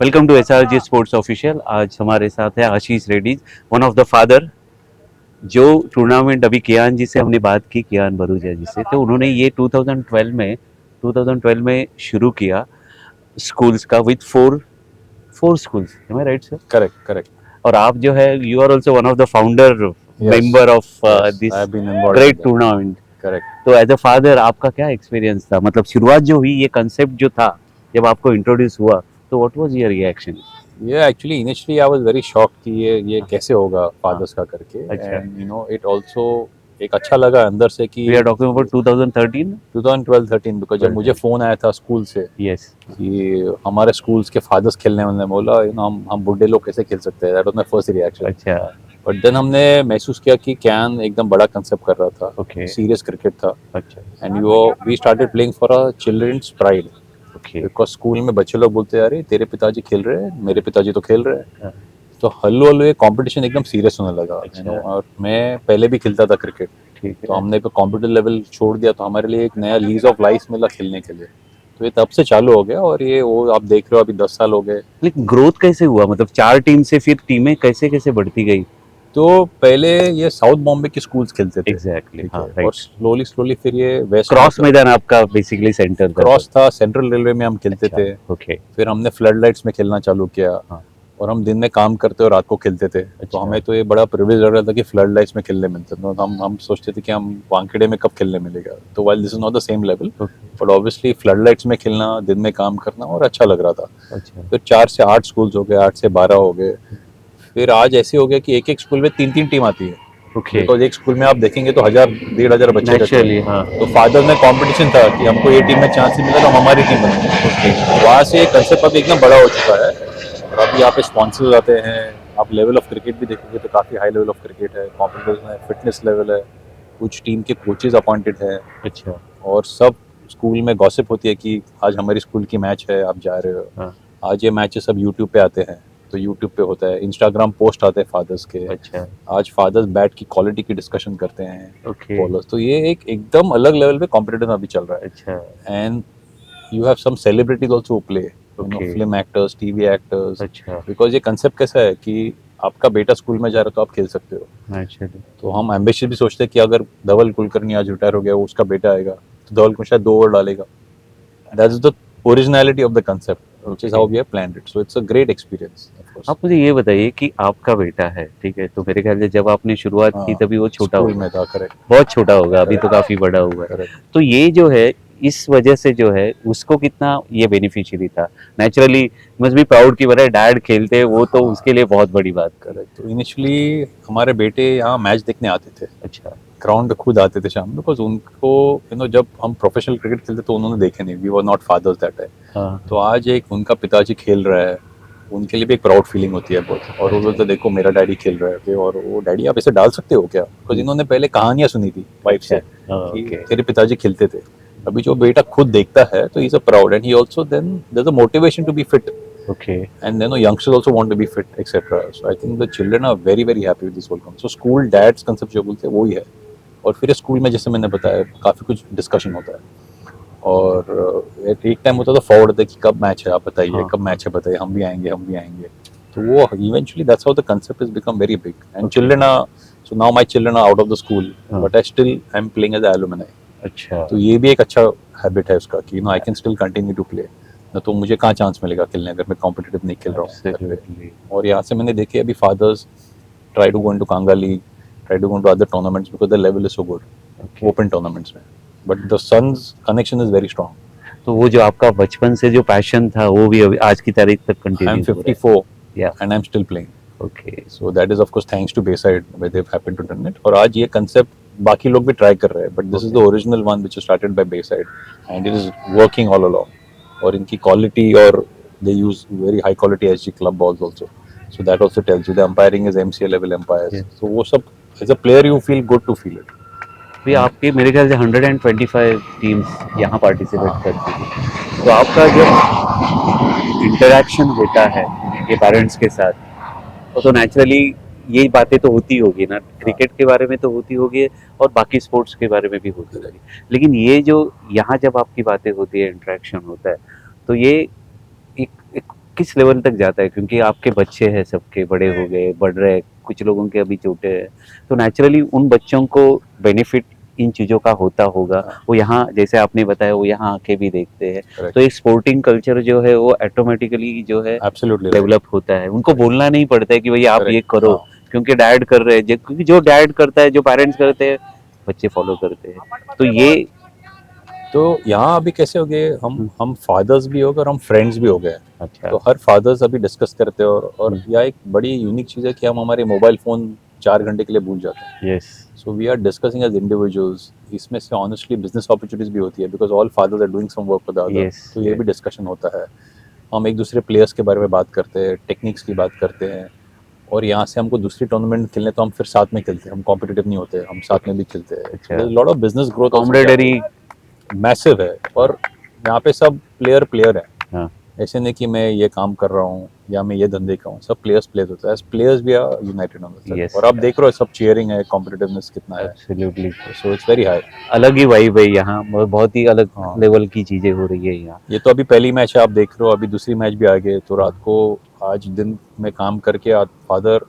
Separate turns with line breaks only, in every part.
Welcome to SRG sports official. आज हमारे साथ है Ashish Reddy, one of the father, जो टूर्नामेंट अभी कियान जी से हमने बात की, कियान भरूचा जी से, तो उन्होंने ये 2012 में शुरू किया स्कूल्स का with four schools, am I right sir?
Correct, correct.
और आप जो है you are also one of the founder
Yes,
member of
yes. I
this
have been involved in
great
that.
Tournament.
Correct.
तो as a father आपका क्या experience था, मतलब शुरुआत जो हुई, ये कंसेप्ट जो था जब आपको इंट्रोड्यूस हुआ, तो what was your reaction?
Yeah, actually, initially I was very shocked कि ये कैसे होगा
हाँ,
fathers का करके,
अच्छा।
and it also एक अच्छा लगा अंदर से कि
we are talking about 2013।
2012-13 because जब मुझे फोन आया था स्कूल से
यस।
कि हमारे स्कूल्स के फादर्स खेलने वाले हैं, बोला हम बुढ़े लोग कैसे खेल सकते हैं, that was my first reaction.
अच्छा।
बट देन हमने महसूस किया कि कैन एकदम बड़ा कंसेप्ट कर रहा था,
ओके।
सीरियस क्रिकेट था,
अच्छा।
And we started playing for a children's pride.
Okay.
Because school में बच्चे लोग बोलते हैं, अरे तेरे पिताजी खेल रहे हैं, मेरे पिताजी तो खेल रहे हैं।
हाँ,
तो हल्लू हल्लू ये कंपटीशन एकदम सीरियस होने लगा,
अच्छा।
और मैं पहले भी खेलता था क्रिकेट,
ठीक
तो
है।
हमने कॉम्पिटिटिव लेवल छोड़ दिया, तो हमारे लिए एक नया लीज ऑफ लाइफ मिला खेलने के लिए। तो ये तब से चालू हो गया, और ये वो आप देख रहे हो अभी 10 साल हो गए।
लेकिन ग्रोथ कैसे हुआ, मतलब 4 टीम से फिर टीमें कैसे कैसे बढ़ती गई?
तो पहले ये साउथ बॉम्बे के स्कूल्स खेलते थे,
एग्जैक्टली,
ठीक
हाँ,
है, और
राइट।
स्लोली स्लोली फिर ये वेस्ट
क्रॉस मैदान आपका बेसिकली सेंटर था?
क्रॉस था, सेंट्रल रेलवे में हम खेलते
अच्छा,
थे।
ओके।
फिर हमने फ्लड लाइट्स में खेलना चालू किया,
हाँ,
और हम दिन में काम करते और रात को खेलते थे। तो
अच्छा।
हमें तो ये बड़ा प्रिविलेज लग रहा था कि फ्लड लाइट्स में खेलने मिलते, तो हम सोचते थे कि हम वानखेड़े में कब खेलने मिलेगा। तो while this is not the same level,
okay.
But obviously flood lights में खेलना, दिन में काम करना, और अच्छा लग रहा था।
अच्छा।
फिर 4 से 8 स्कूल्स हो गए, 8 से 12 हो गए। फिर आज ऐसे हो गया कि एक एक स्कूल में 3-3 टीम आती है,
ओके।
बिकॉज एक स्कूल में आप देखेंगे तो 1000-1500 बच्चे रहते
नेचुरली,
हैं।
हाँ।
तो फादर में कंपटीशन था कि हमको ये टीम में चांस नहीं मिला तो हम हमारी टीम बनाएंगे।
ओके।
वहाँ से कंसेप्ट अभी एकदम बड़ा हो चुका है, और अभी यहाँ पे स्पॉन्सर्स आते हैं। आप लेवल ऑफ क्रिकेट भी देखेंगे तो काफ़ी हाई लेवल ऑफ क्रिकेट है, कॉम्पिटिशन है, फिटनेस लेवल है, कुछ टीम के कोचेज अपॉइंटेड हैं,
अच्छा।
और सब स्कूल में गॉसिप होती है कि आज हमारी स्कूल की मैच है, आप जा रहे हो।
हाँ।
आज ये मैचेस सब यूट्यूब पे आते हैं, तो यूट्यूब पे होता है, इंस्टाग्राम पोस्ट आते हैं फादर्स के।
अच्छा।
आज फादर्स बैट की क्वालिटी की डिस्कशन करते हैं
ओके।
बॉलर्स। तो ये एक एकदम अलग लेवल पे कॉम्पिटिशन अभी चल रहा
अच्छा।
है, and you have some celebrities also play,
okay.
Film actors, TV actors.
अच्छा।
बिकॉज ये कंसेप्ट कैसा है कि आपका बेटा स्कूल में जा रहा है तो आप खेल सकते हो।
नेचुरली।
तो हम एम्बिशियस भी सोचते हैं कि अगर धवल कुलकर्णी आज रिटायर हो गया, वो उसका बेटा आएगा, तो धवल को शायद 2 ओवर डालेगा। That is the originality of the concept, which is how we have planned it. So it's a great experience, of course.
आप मुझे ये बताइए कि आपका बेटा है, ठीक है, तो मेरे ख्याल से जब आपने शुरुआत की
हाँ,
तभी वो छोटा
स्कूल
होगा,
में था, करेक्ट।
बहुत छोटा होगा, अभी तो
करेक्ट,
काफी बड़ा हुआ है।
करेक्ट।
तो ये जो है, इस वजह से जो है उसको कितना ये बेनिफिशियरी था? नेचुरली मस्ट बी प्राउड कि मेरा डैड खेलते हैं, वो तो
हाँ,
उसके लिए बहुत बड़ी बात।
करेक्ट। तो इनिशियली हमारे बेटे यहाँ मैच देखने आते थे,
अच्छा।
ग्राउंड पे खुद आते थे शाम में, बिकॉज उनको जब हम प्रोफेशनल क्रिकेट खेलते तो उन्होंने देखे नहीं, we were not fathers that time.
हाँ।
तो आज एक उनका पिताजी खेल रहा है, उनके लिए भी एक प्राउड फीलिंग होती है बहुत, और वो बोलते देखो मेरा डैडी खेल रहा है, और वो डैडी आप इसे डाल सकते हो क्या, बिकॉज इन्होंने पहले कहानियां सुनी थी वाइफ से कि
ओके।
तेरे पिताजी खेलते थे। अभी जो बेटा खुद देखता है तो is a proud, and he also then there is a motivation to be fit,
okay.
and youngsters also want to be fit, etc. So I think the children are very very happy with this whole concept. So school dads concept जो बोलते हैं वो ही है, और फिर school में जैसे मैंने बताया काफ़ी कुछ डिस्कशन होता है, और एक टाइम होता था फॉरवर्ड होता है कि कब मैच है आप बताइए,
हाँ।
कब मैच है बताइए, हम भी आएंगे हम भी आएंगे। तो वो eventually that's how the concept is become very big, and children are, so now my children are out of the school,
हाँ।
But I am playing as alumni.
अच्छा।
तो ये भी एक अच्छा हैबिट है उसका कि I can still continue to play, न तो मुझे कहाँ चांस मिलेगा खेलने अगर मैं कॉम्पिटिटिव नहीं खेल रहा हूँ घर पे।
Absolutely.
और यहाँ से मैंने देखे अभी fathers try to go into Kanga league, try to go into other tournaments because the level is so good,
Okay.
Open tournaments में, but the sons connection is very strong.
तो वो जो आपका बचपन से जो पैशन था वो भी अभी आज की तारीख तक
आई एम
कंटिन्यू हो रहा
54
है? Yeah.
And I am still playing,
okay.
So that is of course thanks to beside where they have happened to done it. और आज ये कंसेप्ट बाकी लोग भी ट्राई कर रहे हैं, but this is the original one which started by beside, and it is working all along. और इनकी क्वालिटी, और they use very high quality SG club balls also, so that also tells you the umpiring is MCA level umpires.
Yes.
So वो सब as a player you feel good to feel it.
भी आपके मेरे ख्याल से 125 teams यहाँ participate करती है, तो आपका जब इंटरेक्शन होता है ये पेरेंट्स के साथ, वो तो नेचुरली यही बातें तो होती होगी ना, क्रिकेट के बारे में तो होती होगी और बाकी स्पोर्ट्स के बारे में भी होती होगी, लेकिन ये जो यहाँ जब आपकी बातें होती है, इंटरेक्शन होता है, तो ये एक किस लेवल तक जाता है, क्योंकि आपके बच्चे हैं, सबके बड़े हो गए, बढ़ रहे हैं, कुछ लोगों के अभी छोटे हैं, तो नेचुरली उन बच्चों को बेनिफिट इन चीज़ों का होता होगा।
हाँ।
वो यहाँ, जैसे आपने बताया, वो यहाँ आके भी देखते हैं,
Correct.
तो एक स्पोर्टिंग कल्चर जो है वो ऑटोमेटिकली जो है
Absolutely right.
डेवलप होता है। उनको बोलना नहीं पड़ता है कि भैया आप ये
Correct.
करो,
हाँ।
क्योंकि डैड कर रहे हैं, क्योंकि जो डैड करता है, जो पेरेंट्स करते हैं, बच्चे फॉलो करते हैं। तो ये
तो यहाँ अभी कैसे हो गए, हम फादर्स भी हो गए और हम फ्रेंड्स भी हो गए।
अच्छा।
तो हर फादर्स अभी डिस्कस करते हैं और यह एक बड़ी यूनिक चीज़ है कि हम हमारे मोबाइल फ़ोन 4 घंटे के लिए भूल जाते हैं।
Yes.
So we are discussing as individuals. इसमें से ऑनेस्टली बिजनेस अपॉर्चुनिटीज भी होती है because all fathers are doing some work for the other.
Yes,
तो ये भी
yes.
डिस्कशन होता है। हम एक दूसरे प्लेयर्स के बारे में बात करते हैं, टेक्निक्स की बात करते हैं, और यहाँ से हमको दूसरी टूर्नामेंट खेलने तो हम फिर साथ में खेलते हैं, हम कॉम्पिटिटिव नहीं होते, हम साथ में भी खेलते हैं।
अच्छा।
Lot of business growth
camaraderie.
Massive है और यहाँ पे सब प्लेयर है।
हाँ।
ऐसे नहीं कि मैं ये काम कर रहा हूँ या मैं ये धंधे का हूँ, सब प्लेयर्स होता है। प्लेयर्स भी are united on this.
Yes.
और आप देख रहे हो सब चीयरिंग है, कॉम्पिटिटिवनेस कितना है।
Absolutely.
So it's very high.
अलग ही वाइब है यहाँ, बहुत ही अलग
हाँ।
लेवल की चीजें हो रही है यहाँ।
ये तो अभी पहली मैच है, आप देख रहे हो, अभी दूसरी मैच भी आ गई। तो रात को आज दिन में काम करके फादर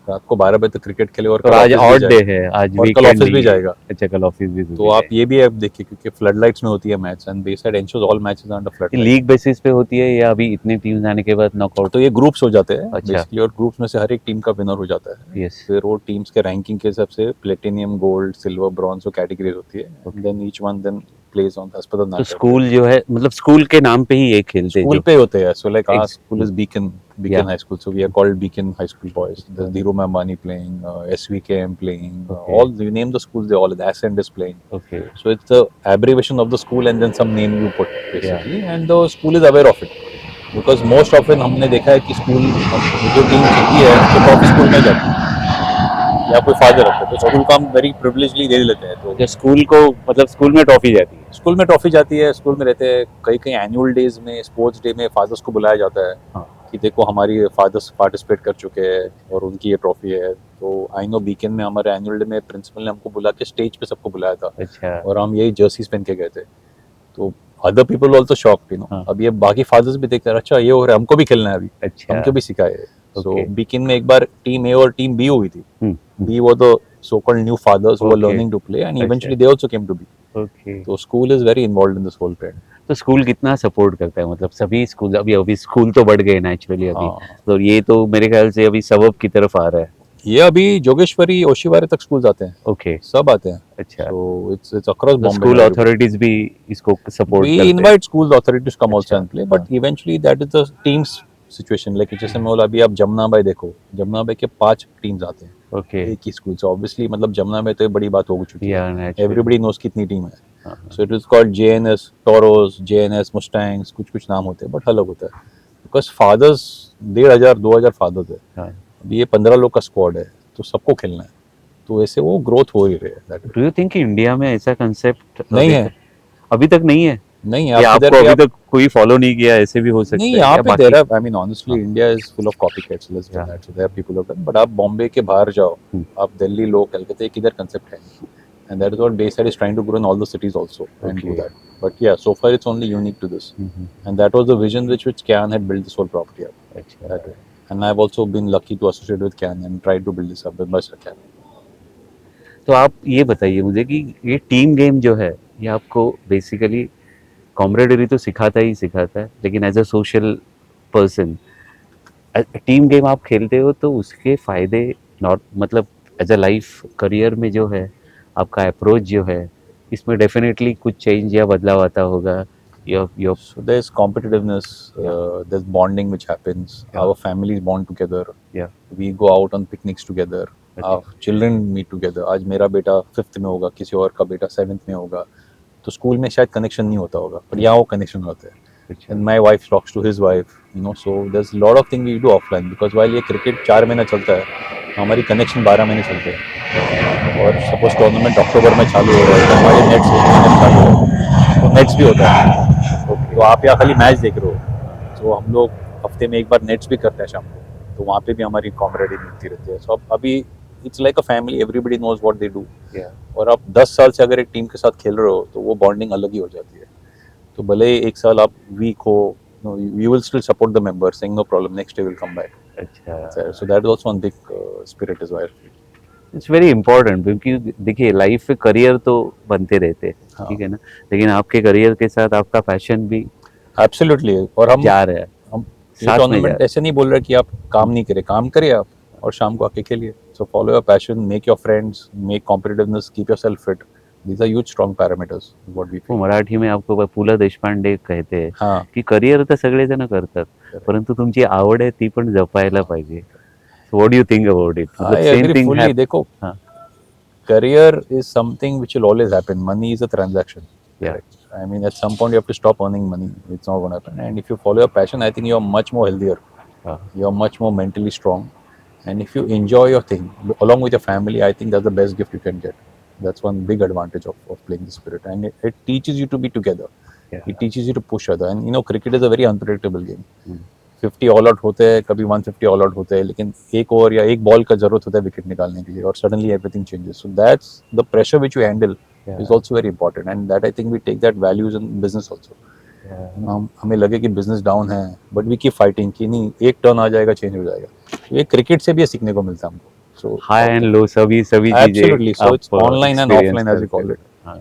रात को 12 बजे तक क्रिकेट खेले और
और आज ऑड डे है, आज
और कल ऑफिस भी जाएगा।
अच्छा, कल ऑफिस भी।
तो आप ये भी आप देखिए क्योंकि फ्लड लाइट्स में होती है match and beside ensures all matches under flood.
League basis पे होती है या अभी इतने टीम्स आने के बाद नॉकआउट?
तो ये ग्रुप्स हो जाते हैं
अच्छा।
बेसिकली, और ग्रुप्स में से हर एक टीम का विनर हो जाता है।
यस।
फिर वो टीम्स के रैंकिंग के हिसाब से platinum, gold, silver, bronze categories होती है। Then each one then plays on as per the.
तो स्कूल जो है, मतलब स्कूल के नाम पे ही ये खेलते हैं?
स्कूल पे होते हैं। So like our school is beacon
Yeah.
High School. So we are called Beacon High School boys. There's Dhirubhai Ambani playing, SVKM playing.
Okay.
All you name the schools, they all. The Ascend is playing.
Okay.
So it's the abbreviation of the school and then some name you put basically, and the school is aware of it because most often हमने देखा है कि school जो team जीती है तो trophy school में जाती है या कोई फादर रखता है, तो स्कूल का हम वेरी प्रिविलेजली दे लेते हैं। तो
स्कूल को, मतलब स्कूल में ट्रॉफी जाती है?
स्कूल में ट्रॉफी जाती है, स्कूल में रहते हैं। कई एनुअल डेज में, स्पोर्ट्स डे में फादर्स को बुलाया जाता है।
हाँ।
कि देखो हमारी फादर्स पार्टिसिपेट कर चुके हैं और उनकी ये ट्रॉफी है। तो आई नो बीकन में हमारे एनुअल डे में प्रिंसिपल ने हमको बुला के स्टेज पे सबको बुलाया था।
अच्छा।
और हम यही जर्सीज पहन के गए थे। तो other people also shocked, you know.
हाँ।
अब ये बाकी फादर्स भी देखते हैं, अच्छा ये हो रहा है, हमको भी खेलना है अभी।
अच्छा।
हमको भी सिखाए। सो
Okay.
बीकन में एक बार टीम ए और टीम बी हुई थी। बी वो the so called new fathers who were
Okay.
Learning to play and
अच्छा।
Eventually they also came to be.
Okay.
तो school is very involved in this whole trend.
तो स्कूल कितना support करता है, मतलब सभी स्कूल? अभी स्कूल तो बढ़ गए नेचुरली अभी।
हाँ।
तो ये तो मेरे ख्याल से अभी सबब की तरफ आ रहा है।
ये अभी जोगेश्वरी, ओशिवारे तक स्कूल आते हैं।
ओके।
सब आते हैं।
अच्छा।
So it's across
तो
Bombay.
स्कूल अथॉरिटीज भी इसको सपोर्ट
We
करते हैं?
invite schools authorities to come also
अच्छा।
and play, but eventually that is the team's situation. Like जैसे मैं बोला, अभी आप जमुना बाई देखो, जमुना बाई के 5 टीम्स आते हैं
ओके।
एक ही स्कूल से। ऑब्वियसली मतलब जमुना में तो ये बड़ी बात हो चुकी
या
है।
नेचुरली।
एवरीबडी नोस कितनी टीम है।
हाँ।
So it is called JNS toros, JNS मुस्टैंग्स, कुछ नाम होते हैं बट अलग होता है बिकॉज फादर्स 1,500-2,000 फादर्स है।
हाँ।
अभी ये 15 लोग का स्क्वाड है तो सबको खेलना है। तो ऐसे वो ग्रोथ हो ही रही है।
डू यू थिंक इंडिया में ऐसा कंसेप्ट
नहीं है,
अभी तक नहीं है?
नहीं
या आपको अभी तक कोई फॉलो नहीं किया, ऐसे भी हो सकता
नहीं,
है?
यहाँ
या
पे
बाकी-
देर है। I mean honestly India is full of copycats, let's be that. So there are people of, but आप बॉम्बे के बाहर जाओ, आप दिल्ली लो, कलकत्ता, किधर कंसेप्ट है। And that is what Bayside is trying to grow in all the cities also and do
Okay.
that. But yeah, so far it's only unique to this. And that was the vision which Can had built this whole property up.
अच्छा।
That way. And I've also been lucky to associate with Can and tried to build this up with Mr. Can.
तो आप ये बताइए मुझे कि ये team game जो है, ये आपको बेसिकली कॉमरेडरी तो सिखाता ही सिखाता है, लेकिन as a social person team game आप खेलते हो तो उसके फायदे नॉट, मतलब एज अ लाइफ करियर में जो है आपका अप्रोच जो है, इसमें डेफिनेटली कुछ चेंज या बदलाव आता होगा। Your
So there's competitiveness, there's bonding which happens.
Yeah.
Our families bond together.
या
We go out on picnics together. Our children meet together. आज मेरा बेटा 5th में होगा, किसी और का बेटा 7th में होगा, तो स्कूल में शायद कनेक्शन नहीं होता होगा, पर यहाँ वो कनेक्शन होता है। And my wife talks to his wife, you know. So there's a lot of things we do offline because while ये क्रिकेट 4 महीना चलता है, हमारी कनेक्शन 12 महीने चलते हैं। और सपोज टूर्नामेंट अक्टूबर में चालू हो रहा है तो हमारे नेट्स 1 महीने में चालू हो रहे हैं, तो नेट्स भी होता है। तो आप यहाँ खाली मैच देख रहे हो, तो हम लोग हफ्ते में एक बार नेट्स भी करते हैं शाम को, तो वहाँ पे भी हमारी कॉमरेडी मिलती रहती है। सो अभी it's like a family, everybody knows what they do. और आप 10 साल से अगर एक टीम के साथ खेल रहे हो तो वो बॉन्डिंग अलग ही हो जाती है। तो भले 1 साल आप वीक हो, no, you will still support the member, saying no problem, next day we'll come back.
अच्छा,
So that is also one big spirit as well.
It's very important, क्योंकि देखिए लाइफ में करियर तो बनते रहते हैं,
हाँ।
ठीक है ना, लेकिन आपके करियर के साथ आपका पैशन भी
एब्सोल्युटली, और हम
जा रहा है,
हम ये
साथ में जा
टूर्नामेंट
रहा
ऐसे नहीं बोल रहे कि आप काम नहीं करें, काम करिए आप, और शाम को आके खेलिए. So follow your passion, make your friends, make competitiveness, keep yourself fit. These are huge strong parameters what we
हो.
फील.
मराठी में आपको पु ल देशपांडे कहते हैं
हाँ,
की करिअर तर सगळेजण करतात, परंतु तुमची आवड आहे ती पण जपायला पाहिजे. What you think about it? मतलब
आई
सेम
एग्री
थिंग
फुल्ली. देखो,
हाँ,
career is something which will always happen. Money is a transaction.
Yeah.
I mean, at some point you have to stop earning money. It's not going to happen. And if you follow your passion, I think you're much more healthier.
हाँ,
You're much more mentally strong. And if you enjoy your thing along with your family, I think that's the best gift you can get. That's one big advantage of playing the spirit. And it teaches you to be together.
yeah.
It teaches you to push other. And you know, cricket is a very unpredictable game.
Hmm.
50 all out होते हैं, कभी 150 all out होते हैं, लेकिन एक over या एक ball का जरूरत होता है विकेट निकालने के लिए, और suddenly everything changes. So that's the pressure which you handle is also very important, and that I think we take that values in business also. हमें लगे कि बिजनेस डाउन है, बट वी कीप फाइटिंग कि नहीं, एक turn आ जाएगा, change हो जाएगा. ये क्रिकेट से भी सीखने को मिलता है हमको. सो
हाई एंड लो सभी चीजें
absolutely, so it's
आप
online and
experience
offline as we call
करते
it.
हो. हाँ,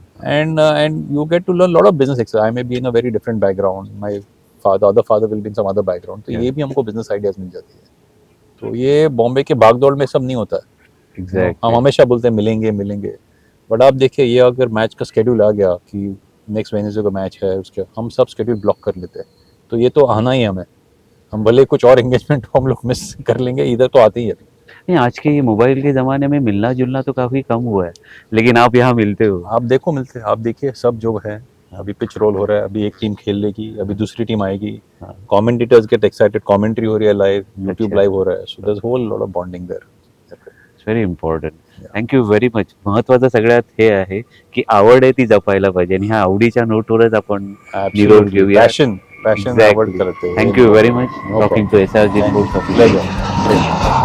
And you get to learn a lot of business exercise. I may be in a very different background. My other father will be in some other background. तो
Yeah.
ये भी हमको business ideas मिल जाती है. तो ये बॉम्बे के भागदौड़ में सब नहीं होता है.
exactly.
हम हमेशा बोलते हैं मिलेंगे मिलेंगे, बट आप देखिए, ये अगर मैच का स्केड्यूल आ गया कि नेक्स्ट वेडनेसडे का मैच है, उसके हम सब स्केड्यूल ब्लॉक कर लेते हैं. तो ये तो आना ही हमें, हम भले कुछ और एंगेजमेंट हम लोग मिस कर लेंगे, इधर तो आते ही है.
नहीं, आज के ये मोबाइल के जमाने में मिलना जुलना तो काफी कम हुआ है, लेकिन आप यहाँ मिलते हो.
आप देखो मिलते हैं, आप देखिए सब जो है, अभी पिच रोल हो रहा है, अभी एक टीम खेल लेगी, अभी दूसरी टीम आएगी,
हाँ.
कमेंटेटर्स गेट एक्साइटेड, कमेंट्री हो रही है लाइव, यूट्यूब
अच्छा.
लाइव हो रहा है. So there is whole lot of bonding there.
It's very important. Thank you very much. महत्वाचं सगळ्यात हे आहे की आवड आहे ती जपायला पाहिजे, आणि ह्या आवडीच्या नोटवरच आपण निरोप घेऊया.
पैशन आवड करते हैं.
Thank you very much
No
talking to SRG Sports Office.
Pleasure.